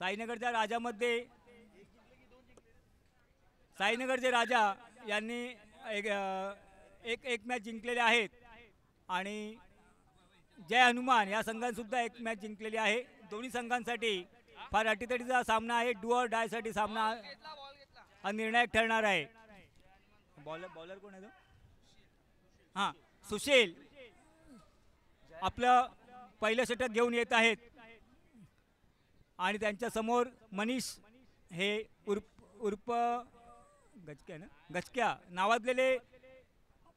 साईनगरच्या राजामध्ये साईनगरचे राजा यांनी एक मॅच जिंकलेले आहेत आणि जय हनुमान या संघाने सुद्धा एक मॅच जिंकलेली आहे। दोन्ही संघांसाठी फार अटीतटीचा सामना आहे। डू ऑर डाय साठी सामना हा निर्णायक ठरणार आहे। बॉलर कोण आहे तो? हां, सुशील आपलं पहिलं षटक घेऊन येत आहेत आणि त्यांच्या समोर मनीष हे उर्फ गचक्या नावाजलेले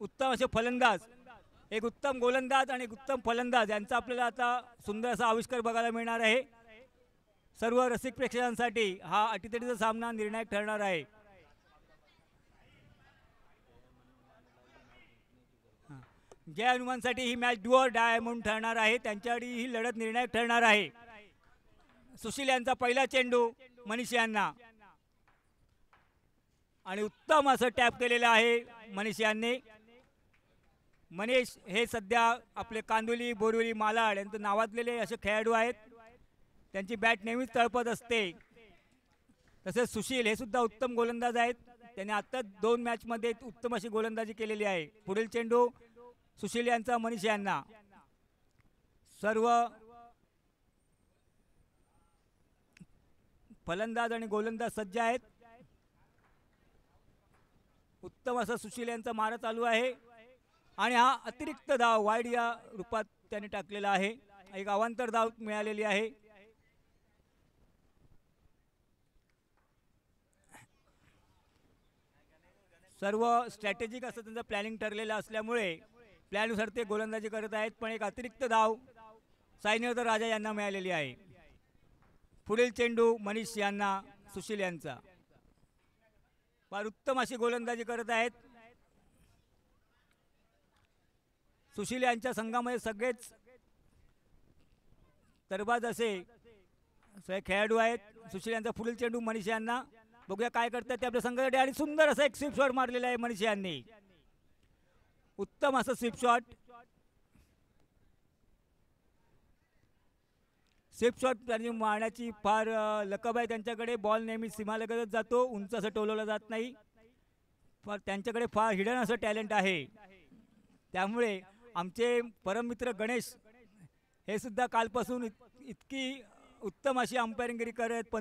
उत्तम असे फलंदाज, एक उत्तम गोलंदाज आणि एक उत्तम फलंदाज यांचा आपल्याला आता सुंदर असा आविष्कार बघायला मिळणार आहे। सर्व रसिक प्रेक्षकांसाठी हा अटीतटीचा सामना निर्णायक ठरणार आहे। जय हनुमानसाठी ही मॅच डू ऑर डाय म्हणून ठरणार आहे। त्यांच्यासाठी ही लढत निर्णायक ठरणार आहे। सुशील यांचा पहिला चेंडू मनीष यांना आणि उत्तम असं टॅप केलेलं आहे मनीष यांनी। मनीष हे सध्या आपले कांदुली बोरिवली मालाड यांचे नावाजलेले असे खेळाडू आहेत। त्यांची बॅट नेहमीच तळपत असते। तसेच सुशील हे सुद्धा उत्तम गोलंदाज आहेत। त्यांनी आता 2 मॅचमध्ये उत्तम अशी गोलंदाजी केलेली आहे। पुढील चेंडू सुशील यांचा मनीष यांना। सर्व फलंदाज आणि गोलंदाज सज्ज आहेत। उत्तम असा सुशील यांचा मारा चालू आहे आणि हा अतिरिक्त धाव वाईड या रूपात त्याने टाकलेला आहे। एक अवांतर धाव मिळालेली आहे। सर्व स्ट्रॅटेजिक असं त्यांचं प्लॅनिंग ठरलेलं असल्यामुळे प्लॅननुसार ते गोलंदाजी करत आहेत, पण एक अतिरिक्त धाव साईनगर राजा यांना मिळालेली आहे। पुढील चेंडू मनीष यांना सुशील यांचा। फार उत्तम अशी गोलंदाजी करत आहेत। सुशील यांच्या संघामध्ये सगळेच तरबाज असे खेळाडू आहेत। सुशील यांचा पुढील चेंडू मनीष यांना। बघूया काय करतात ते आपल्या संघासाठी आणि सुंदर असा एक स्वीप शॉट मारलेला आहे मनीष यांनी। उत्तम असं स्वीप शॉट। स्वीप शॉट त्यांनी मारण्याची फार लकब आहे त्यांच्याकडे। बॉल नेहमी सीमालगतच जातो, उंच असं टोलवला जात नाही। त्यांच्याकडे फार हिडन असं टॅलेंट आहे। त्यामुळे आमचे परममित्र गणेश हे सुद्धा कालपासून इतकी उत्तम अशी अंपायरिंगगिरी करत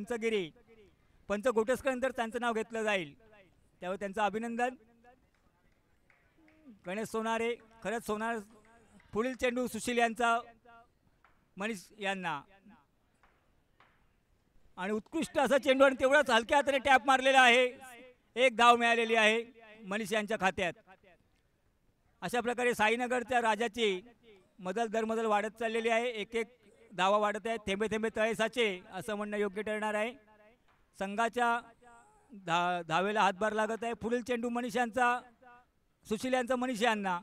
पंच गोटेस्करांनंतर त्यांचं नाव घेतलं जाईल, त्यामुळे त्यांचं अभिनंदन। गणेश सोनारे खरंच सोनार। पुढील चेंडू सुशील यांचा मनीष यांना आणि उत्कृष्ट असा चेंडू आणि तेवढाच हलक्या हाताने टॅप मारलेला आहे। एक धाव मिळालेली आहे मनीष यांच्या खात्यात। अशा प्रकारे साईनगरच्या राजाची मदल दरमदल वाढत चाललेली आहे। एक धावा वाढत आहेत। थेंबे थेंबे तळे साचे असं म्हणणं योग्य ठरणार आहे। संघाच्या धावेला हातभार लागत आहे। पुढील चेंडू मनीष यांचा सुशील यांचा मनीष यांना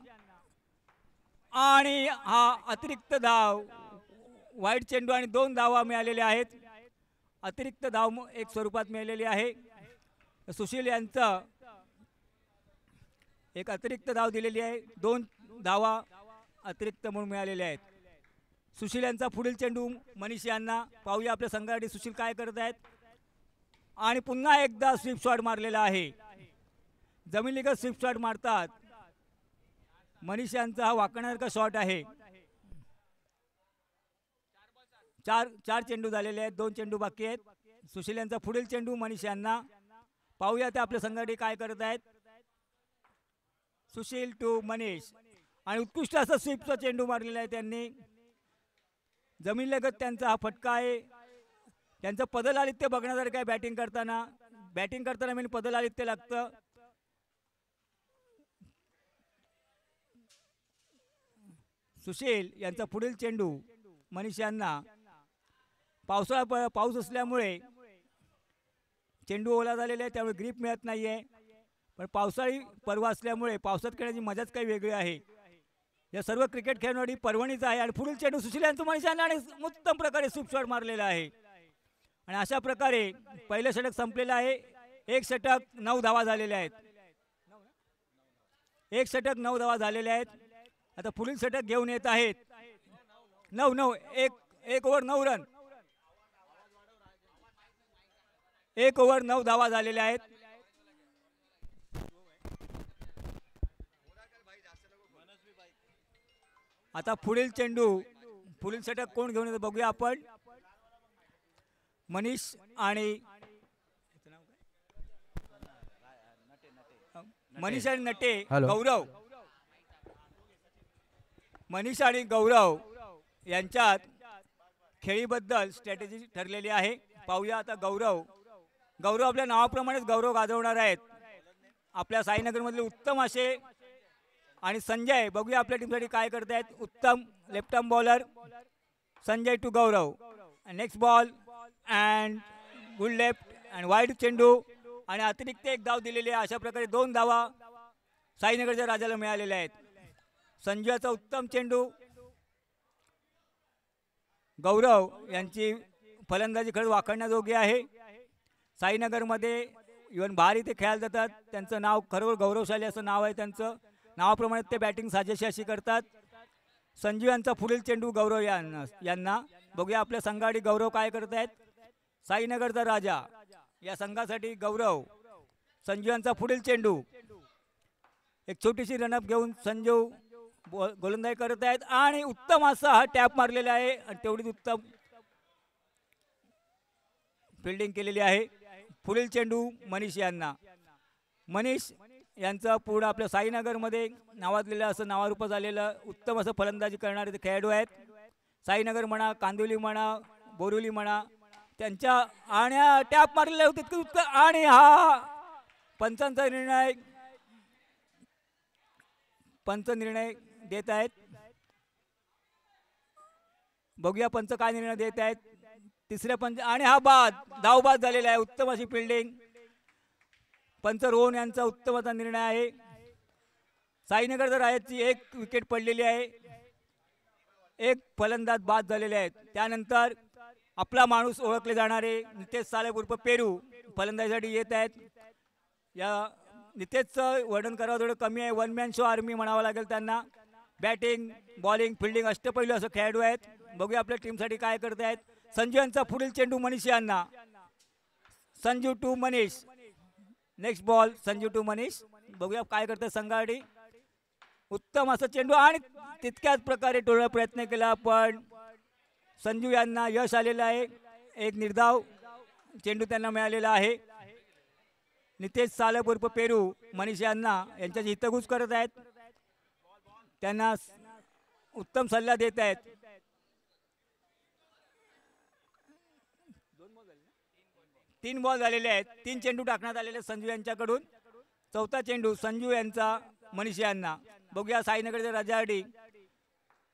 आणि हा अतिरिक्त धाव वाईट चेंडू आणि 2 धावा मिळालेल्या आहेत। अतिरिक्त धाव एक स्वरूपात मिळालेली आहे। सुशील यांचा एक अतिरिक्त धाव दिलेली आहे। 2 धावा अतिरिक्त म्हणून मिळालेल्या आहेत। सुशील यांचा पुढील चेंडू मनीष यांना। पाहूया आपल्या संघासाठी सुशील काय करत आहेत आणि पुन्हा एकदा स्वीप शॉट मारलेला आहे। जमिनीलगत स्वीप शॉट मारतात मनीष यांचा हा वाकण्यासारखा शॉट आहे। 4 चेंडू झालेले आहेत, 2 चेंडू बाकी आहेत। सुशील यांचा पुढील चेंडू मनीष यांना। पाहूया ते आपल्या संघासाठी काय करत आहेत। सुशील टू मनीष आणि उत्कृष्ट असा स्वीपचा चेंडू मारलेला आहे त्यांनी। जमिनीलगत त्यांचा हा फटका आहे। त्यांचं पदलालित्य बघण्यासारखं आहे। बॅटिंग करताना मी पदलालित्य लागतं। सुशील यांचा पुढील चेंडू मनीष यांना। पाऊस असल्यामुळे चेंडू ओला झालेला आहे, त्यामुळे ग्रीप मिळत नाहीये, पण पावसाळी पर्व असल्यामुळे पावसात खेळण्याची मजाच काही वेगळी आहे। या सर्व क्रिकेट खेळण्यासाठी पर्वणीचा आहे आणि पुढील चेंडू सुशील यांचा मनीष यांना आणि उत्तम प्रकारे स्वीप शॉट मारलेला आहे आणि अशा प्रकारे पहिलं षटक संपलेलं आहे। एक षटक 9 धावा झालेल्या आहेत। एक षटक 9 धावा झालेल्या आहेत। आता पुढील षटक घेऊन येत आहेत 9 एक ओव्हर 9 रन। 1 ओव्हर 9 धावा झालेल्या आहेत. आता पुढील चेंडू, पुढील षटक कोण घेऊन येतो बघूया आपण. मनीष आणि नटे. गौरव, मनीष आणि गौरव यांच्यात खेळीबद्दल स्ट्रॅटेजी ठरलेली आहे. पाहूया आता. गौरव आपल्या नावाप्रमाणेच गौरव गाजवणार आहेत आपल्या साईनगरमधले उत्तम असे. आणि संजय, बघूया आपल्या टीमसाठी काय करतायत. उत्तम left arm bowler Sanjay to Gaurav. Next ball and good left and wide चेंडू आणि अतिरिक्त 1 धाव दिलेली आहे. अशा प्रकारे 2 धावा साईनगरच्या राजाला मिळालेल्या आहेत. संजयचा उत्तम चेंडू. गौरव यांची फलंदाजी खरंच वाखाणण्याजोगी आहे. साईनगरमध्ये इव्हन बाहेर इथे खेळायला जातात. त्यांचं नाव खरोखर गौरवशाली असं नाव आहे त्यांचं. नावाप्रमाणे ते बॅटिंग साजेशी अशी करतात. संजू यांचा पुढील चेंडू गौरव यांना बघूया आपल्या संघासाठी गौरव काय करत आहेत. साईनगरचा राजा या संघासाठी गौरव. संजू यांचा पुढील चेंडू. एक छोटीशी रनअप घेऊन संजू गोलंदाजी करत आहेत आणि उत्तम असा हा टॅप मारलेला आहे आणि तेवढीच उत्तम फिल्डिंग केलेली आहे. पुढील चेंडू मनीष यांना. मनीष यांचं पूर्ण आपल्या साईनगरमध्ये नावाजलेलं असं नावारूप झालेलं उत्तम असं फलंदाजी करणारे ते खेळाडू आहेत. साईनगर म्हणा, कांदिवली म्हणा, बोरिवली म्हणा, त्यांच्या आणि टॅप मारलेले होते आणि हा पंचांचा निर्णय देत आहेत. बघूया पंच काय निर्णय देत आहेत. तिसऱ्या पंच आणि हा धावबाद झालेला आहे. उत्तम अशी फिल्डिंग. पंच रोहन यांचा उत्तम असा निर्णय आहे. साईनगर रायाची 1 विकेट पडलेली आहे. 1 फलंदाज बाद झालेले आहेत. त्यानंतर आपला माणूस ओळखले जाणारे नितेश सालेब उर्फ पेरू फलंदाजीसाठी येत आहेत. या नितेशचं वर्णन करावं थोडं कमी आहे. 1 मॅन शो आर्मी म्हणावं लागेल त्यांना. बॅटिंग, बॉलिंग, फिल्डिंग अष्टपैलू असं खेळाडू आहेत. बघूया आपल्या टीमसाठी काय करत आहेत. संजू यांचा पुढील चेंडू मनीष यांना. Sanju to Manish. Next ball Sanju to Manish. बघूया काय करतात संघासाठी. उत्तम असं चेंडू आणि तितक्याच प्रकारे टोळा प्रयत्न केला पण संजू यांना यश आलेलं आहे. 1 निर्धाव चेंडू त्यांना मिळालेला आहे. नितेश सालेब उर्फ पेरू मनीष यांना यांच्याशी हितगुज करत आहेत. त्यांना उत्तम सल्ला देत आहेत. 3 बॉल झालेले आहेत. 3 चेंडू टाकण्यात आलेले संजू यांच्याकडून. 4था चेंडू संजू यांचा मनीष यांना. बघूया साईनगरच्या राजासाठी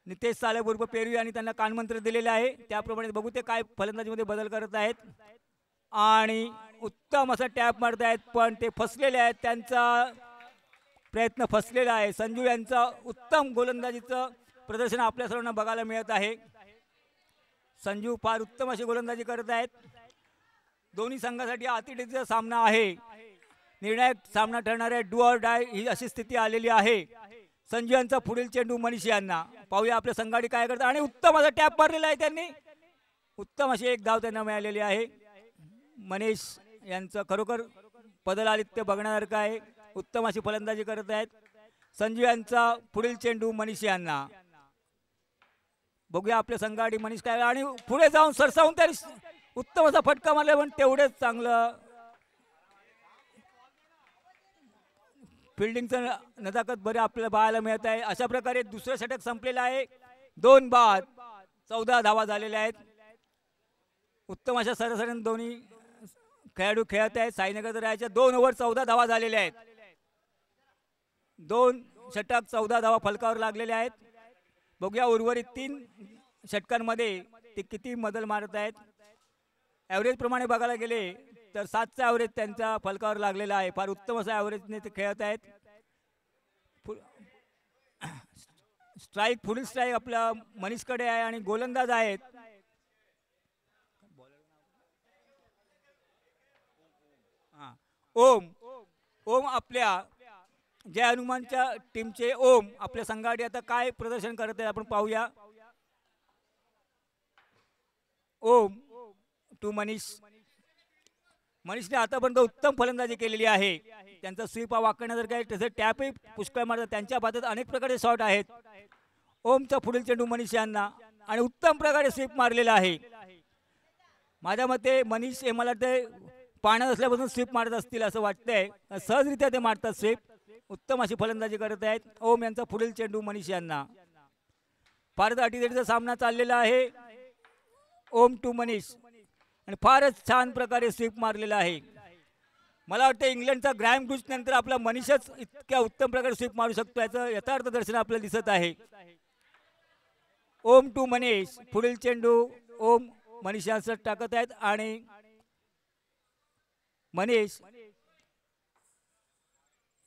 नितेश सालेब उर्फ पेरू यांनी त्यांना कानमंत्र दिलेले आहे. त्याप्रमाणे बघू ते काय फलंदाजीमध्ये बदल करत आहेत. आणि उत्तम असा टॅप मारत आहेत पण ते फसलेले आहेत. त्यांचा प्रयत्न फसलेला आहे. संजू यांचा उत्तम गोलंदाजीचं प्रदर्शन आपल्या सर्वांना बघायला मिळत आहे. संजू फार उत्तम अशी गोलंदाजी करत आहेत. दोन्ही संघासाठी अतिथीचा सामना आहे. निर्णायक सामना ठरणार आहे. डू ऑर डाय ही अशी स्थिती आलेली आहे. संजू यांचा पुढील चेंडू मनीष यांना. पाहूया आपल्या संघासाठी काय करतात. आणि उत्तम असा टॅप मारलेला आहे त्यांनी. उत्तम अशी 1 धाव त्यांना मिळालेली आहे. मनीष यांचं खरोखर पदलालित्य बघण्यासारखं आहे. उत्तम अशी फलंदाजी करत आहेत. संजू यांचा पुढील चेंडू मनीष यांना. बघूया आपल्या संघासाठी मनीष काय आणि पुढे जाऊन सरसावून त्यांनी उत्तम असा फटका मारला पण तेवढेच चांगलं फिल्डिंगचं नजाकत बरे आपल्याला पाहायला मिळत आहे. अशा प्रकारे दुसरं षटक संपलेलं आहे. 2 बाद 14 धावा झालेल्या आहेत. उत्तम अशा सरासरी दोन्ही खेळाडू खेळत आहेत. साईनगर राहायच्या 2 ओव्हर 14 धावा झालेल्या आहेत. 2 षटक 14 धावा फलकावर लागलेल्या आहेत. बघूया उर्वरित 3 षटकांमध्ये ते किती मदल मारत आहेत. ॲव्हरेज प्रमाणे बघायला गेले तर 7चा ॲव्हरेज त्यांचा फलकावर लागलेला आहे. फार उत्तम असा ॲव्हरेजने ते खेळत आहेत. स्ट्राईक पुढील स्ट्राईक आपल्या मनीषकडे आहे आणि गोलंदाज आहेत ओम आपल्या जय हनुमानच्या टीमचे ओम आपल्या संघासाठी आता काय प्रदर्शन करत आहेत आपण पाहूया. ओम टू मनीष. मनीषने आतापर्यंत उत्तम फलंदाजी केलेली आहे. त्यांचा स्वीप हा वाकण्यासारखा आहे. तसं टॅपही पुष्कळ मारतात. त्यांच्या भातात अनेक प्रकारचे शॉट आहेत. ओमचा पुढील चेंडू मनीष यांना आणि उत्तम प्रकारे स्वीप मारलेला आहे. माझ्या मते मनीष हे मला ते पाण्यात असल्यापासून स्वीप मारत असतील असं वाटतंय. सहजरित्या ते मारतात स्वीप. उत्तम अशी फलंदाजी करत आहेत. ओम यांचा पुढील चेंडू मनीष यांना. फारच अटीतटीचा सामना चाललेला आहे. ओम टू मनीष आणि फारच छान प्रकारे स्वीप मारलेला आहे. मला वाटतं इंग्लंडचा ग्रॅम ग्रुच नंतर आपला मनीषच इतक्या उत्तम प्रकारे स्वीप मारू शकतो याचं यथार्थ दर्शन आपल्याला दिसत आहे. ओम टू मनीष. पुढील चेंडू ओम मनीष यांचं टाकत आहेत आणि मनीष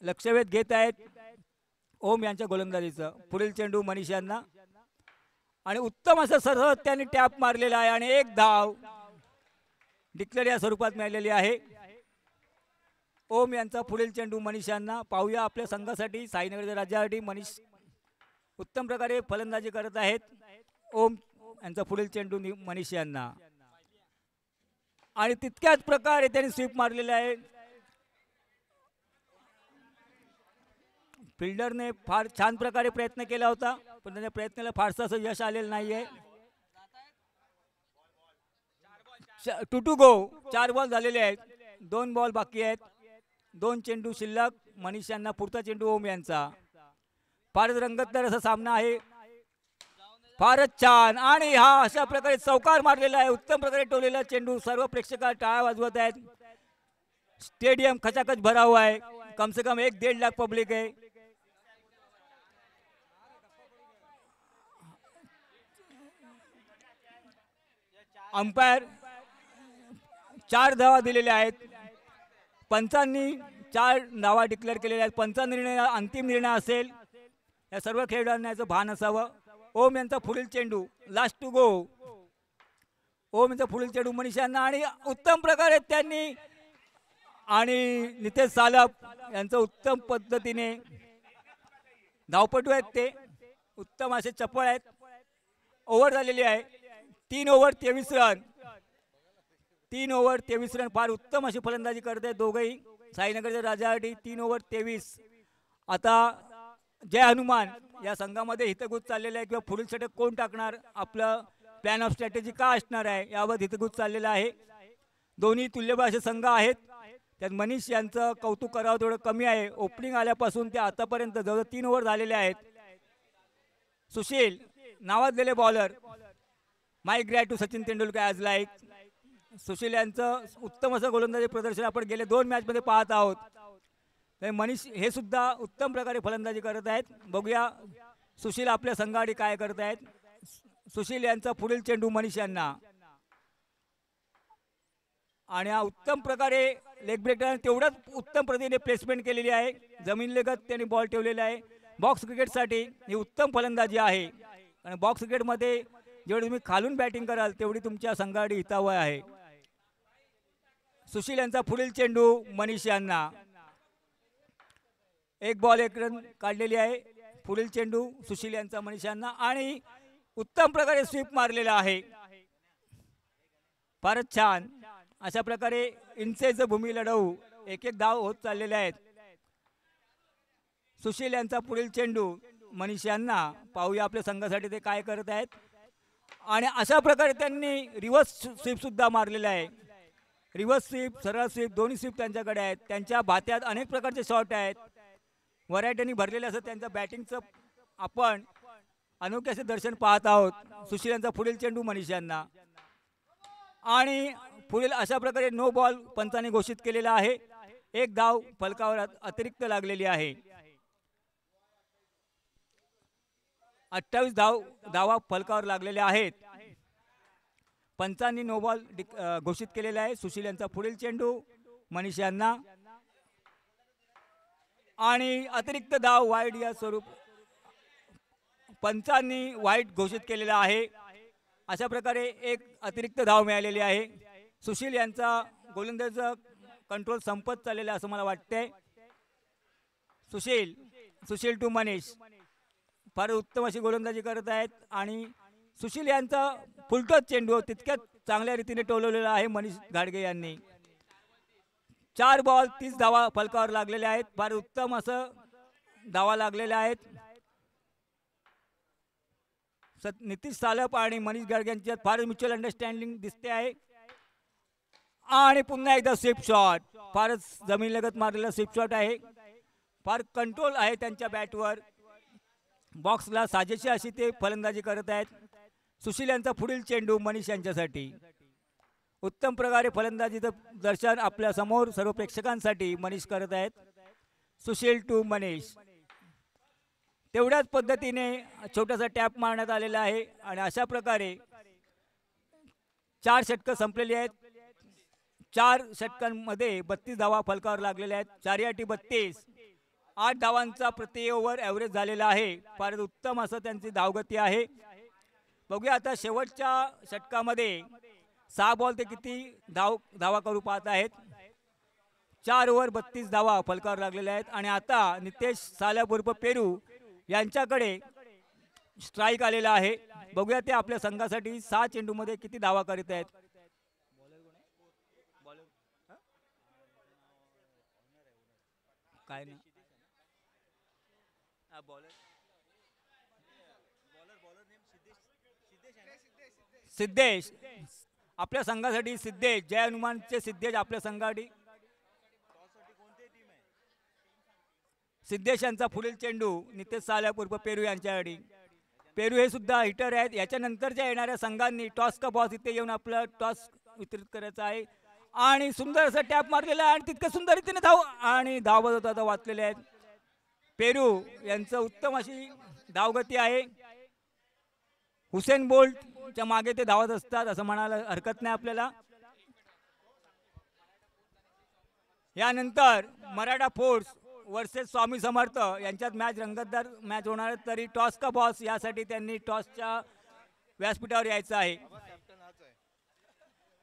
लक्षवेध घेत आहेत ओम यांच्या गोलंदाजीचं. पुढील चेंडू मनीष यांना आणि उत्तम असं सरळ त्यांनी टॅप मारलेला आहे आणि एक धाव डिक्लेअर या स्वरूपात मिळालेली आहे. ओम यांचा पुढील चेंडू मनीष यांना. पाहूया आपल्या संघासाठी साईनगरच्या राज्यासाठी मनीष उत्तम प्रकारे फलंदाजी करत आहेत. ओम यांचा पुढील चेंडू मनीष यांना आणि तितक्याच प्रकारे त्यांनी स्वीप मारलेला आहे. फिल्डरने फार छान प्रकारे प्रयत्न केला होता पण त्याच्या प्रयत्नाला फारसं असं यश आलेलं नाहीये. 2 गो. 4 बॉल झालेले आहेत. 2 बॉल बाकी आहेत. 2 चेंडू शिल्लक. मनीष यांना पुढचा चेंडू ओम यांचा. फारच रंगतदार असा सामना आहे. फारच छान आणि हा अशा प्रकारे चौकार मारलेला आहे. उत्तम प्रकारे टोलेला चेंडू. सर्व प्रेक्षक टाळ्या वाजवत आहेत. स्टेडियम खचाखच भरा हुआ है. कम से कम 1-1.5 लाख पब्लिक है. अंपायर 4 धावा दिलेल्या आहेत. पंचांनी 4 धावा डिक्लेअर केलेल्या आहेत. पंचांचा निर्णय अंतिम निर्णय असेल. या सर्व खेळाडूंना याचं भान असावं. ओम यांचा पुढील चेंडू. Last to go. ओम यांचा पुढील चेंडू मनीष यांना आणि उत्तम प्रकारे त्यांनी आणि नितेश सालप यांचं उत्तम पद्धतीने धावपटू आहेत. ते उत्तम असे चपळ आहेत. ओव्हर झालेली आहे. 3 ओव्हर 23 रन. 3 over 23 run. फार उत्तम अशी फलंदाजी करत आहेत दोघंही. साईनगरच्या राजासाठी 3 ओव्हर 23. आता जय हनुमान या संघामध्ये हितगुज चाललेला आहे किंवा पुढील षटक कोण टाकणार आपलं प्लॅन ऑफ स्ट्रॅटेजी का असणार आहे यावर हितगुज चाललेला आहे. दोन्ही तुल्यबळ असे संघ आहेत. त्यात मनीष यांचं कौतुक करावं थोडं कमी आहे. ओपनिंग आल्यापासून ते आतापर्यंत जवळ 3 ओव्हर झालेले आहेत. सुशील नावाजलेले bowler. My great to Sachin Tendulkar as like. Sushil यांचं उत्तम असं गोलंदाजी प्रदर्शन आपण गेले 2 मॅचमध्ये पाहत आहोत. मनीष हे सुद्धा उत्तम प्रकारे फलंदाजी करत आहेत. बघूया सुशील आपल्या संघासाठी काय करत आहेत. सुशील यांचा पुढील चेंडू मनीष यांना आणि हा उत्तम प्रकारे लेग ब्रेक तेवढ्याच उत्तम पद्धतीने प्लेसमेंट केलेली आहे. जमीनलगत त्यांनी बॉल ठेवलेला आहे. बॉक्स क्रिकेटसाठी ही उत्तम फलंदाजी आहे आणि बॉक्स क्रिकेटमध्ये जेवढी तुम्ही खालून बॅटिंग कराल तेवढी तुमच्या संघासाठी हितावह आहे. सुशील यांचा पुढील चेंडू मनीष यांना. 1 बॉल 1 रन काढलेली आहे. पुढील चेंडू सुशील यांचा मनीष यांना आणि उत्तम प्रकारे स्वीप मारलेला आहे. फारच छान अशा प्रकारे इंचेच भूमी लढवू 1-1 धाव होत चाललेले आहेत. सुशील यांचा पुढील चेंडू मनीष यांना. पाहूया आपल्या संघासाठी ते काय करत आहेत आणि अशा प्रकारे त्यांनी रिव्हर्स स्वीप सुद्धा मारलेला आहे. रिव्हर्स स्वीप सरळ स्वीप दोन्ही स्वीप त्यांच्याकडे आहेत. त्यांच्या भात्यात अनेक प्रकारचे शॉट आहेत. व्हरायटीनी भरलेले असं त्यांचं बॅटिंगचं आपण अनोखे असे दर्शन पाहत आहोत. सुशील यांचा पुढील चेंडू मनीष यांना आणि पुढील अशा प्रकारे नो बॉल पंचाने घोषित केलेला आहे. 1 धाव फलकावर अतिरिक्त लागलेली आहे. 28 धावा फलकावर लागलेल्या आहेत. पंचांनी नो बॉल घोषित केलेला आहे. सुशील यांचा पुढील चेंडू मनीष यांना आणि अतिरिक्त धाव वाईड या स्वरूप पंचांनी वाईट घोषित केलेला आहे. अशा प्रकारे 1 अतिरिक्त धाव मिळालेली आहे. सुशील यांचा गोलंदाजीचा कंट्रोल संपत चाललेला असं मला वाटतंय. सुशील टू मनीष फार उत्तम अशी गोलंदाजी करत आहेत आणि सुशील यांचा फुलटॉस चेंडू तितक्याच चांगल्या रीतीने टोलवलेला आहे मनीष घाडगे यांनी. 4 बॉल 30 धावा फलकावर लागलेल्या आहेत. फार उत्तम असं धावा लागलेल्या आहेत. नितीश सालप आणि मनीष गर्ग यांच्यात फार म्युच्युअल अंडरस्टँडिंग दिसते आहे. आणि पुन्हा एकदा स्विप शॉट, फारच जमीनलगत मारलेला स्विप शॉट आहे. फार कंट्रोल आहे त्यांच्या बॅटवर. बॉक्सला साजेशी अशी ते फलंदाजी करत आहेत. सुशील यांचा पुढील चेंडू मनीष यांच्यासाठी. उत्तम प्रकारे फलंदाजीचं दर्शन आपल्या समोर सर्व प्रेक्षकांसाठी मनीष करत आहेत. सुशील टू मनीष. तेवढ्याच पद्धतीने छोटासा टॅप मारण्यात आलेला आहे आणि अशा प्रकारे 4 षटकं संपलेली आहेत. 4 षटकांमध्ये 32 धावा फलकावर लागलेल्या आहेत. 4 32, 8 धावांचा प्रति ओव्हर ॲव्हरेज झालेला आहे. फार उत्तम असं त्यांची धावगती आहे. बघूया आता शेवटच्या षटकामध्ये 6 बॉल ते किती धावा करू पाहत आहेत. 4 ओव्हर 32 धावा फलकावर लागलेल्या आहेत. आणि आता नितेश सालप उर्फ पेरू यांच्याकडे स्ट्राईक आलेला आहे. बघूया ते आपल्या संघासाठी 6 चेंडूमध्ये किती धावा करीत आहेत. काय ना सिद्धेश आपल्या संघासाठी. सिद्धेश जय हनुमानचे सिद्धेश आपल्या संघासाठी. सिद्धेश यांचा पुढील चेंडू नितेश सालप उर्फ पेरू यांच्यासाठी. पेरू हे सुद्धा हिटर आहेत. याच्यानंतरच्या येणाऱ्या संघांनी टॉस का बॉस इथे येऊन आपलं टॉस वितरित करायचं आहे. आणि सुंदर असं टॅप मारलेला आहे आणि तितकं सुंदर रीतीने धाव आणि धावत आता वाचलेले आहेत. पेरू यांचं उत्तम अशी धावगती आहे. हुसेन बोल्टच्या मागे ते धावत असतात असं म्हणायला हरकत नाही आपल्याला. यानंतर मराठा फोर्स वर्सेस स्वामी समर्थ यांच्यात मॅच रंगतदार मॅच होणार. तरी टॉस का बॉस यासाठी त्यांनी टॉसच्या व्यासपीठावर यायचं आहे.